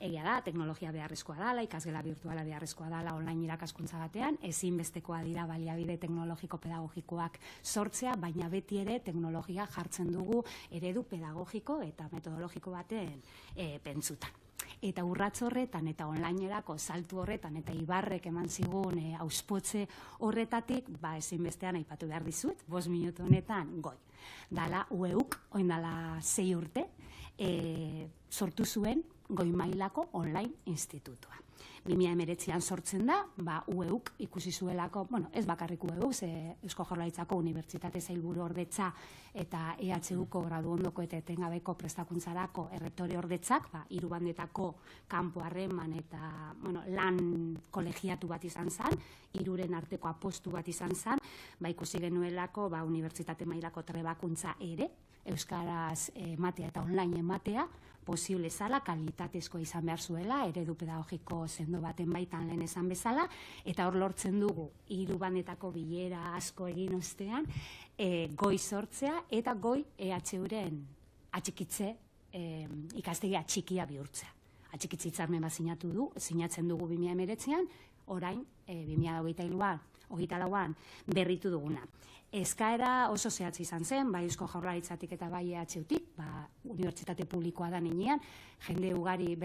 Egia da, teknologia beharrezkoa dela, ikasgela virtuala beharrezkoa dela online irakaskuntza batean, ezinbestekoa dira baliabide teknologiko pedagogikoak sortzea, baina beti ere teknologia jartzen dugu eredu pedagogiko eta metodologiko baten pentsutan. Eta urrats horretan eta onlinerako saltu horretan eta Ibarrek eman zigun auspotze horretatik, ezinbestean aipatu behar dizut, 5 minutu honetan goi. Dala UEUK, oin dala 6 urte, sortu zuen goi mailako online institutua. 2019an sortzen da, UEUK ikusi zuelako, ez bakarrik UEUK, Eusko Jaurlaritzako Unibertsitate Sailburu Ordetza eta EHUko graduondoko eta etengabeko prestakuntzarako errektore ordetzak, hiru bandetako kanpo harreman eta lan kolegiatu bat izan zen, hiruren arteko apostu bat izan zen, ikusi genuelako unibertsitate mailako trebakuntza ere, euskaraz ematea eta online ematea, posible zala, kalitatezkoa izan behar zuela, eredu pedagogiko sendo baten baitan lehen esan bezala, eta hor lortzen dugu, hiru bandetako bilera asko egin ostean, goi sortzea eta goi EHUren atxikitze ikastegia txikia bihurtzea. Atxikitze hitzarmen bat sinatzen dugu 2019an, orain 2023an berritu duguna. Eskaera oso zehatz izan zen, bai Eusko Jaurlaritzatik eta bai EHUtik, unibertsitate publikoa da nenean, jende ugari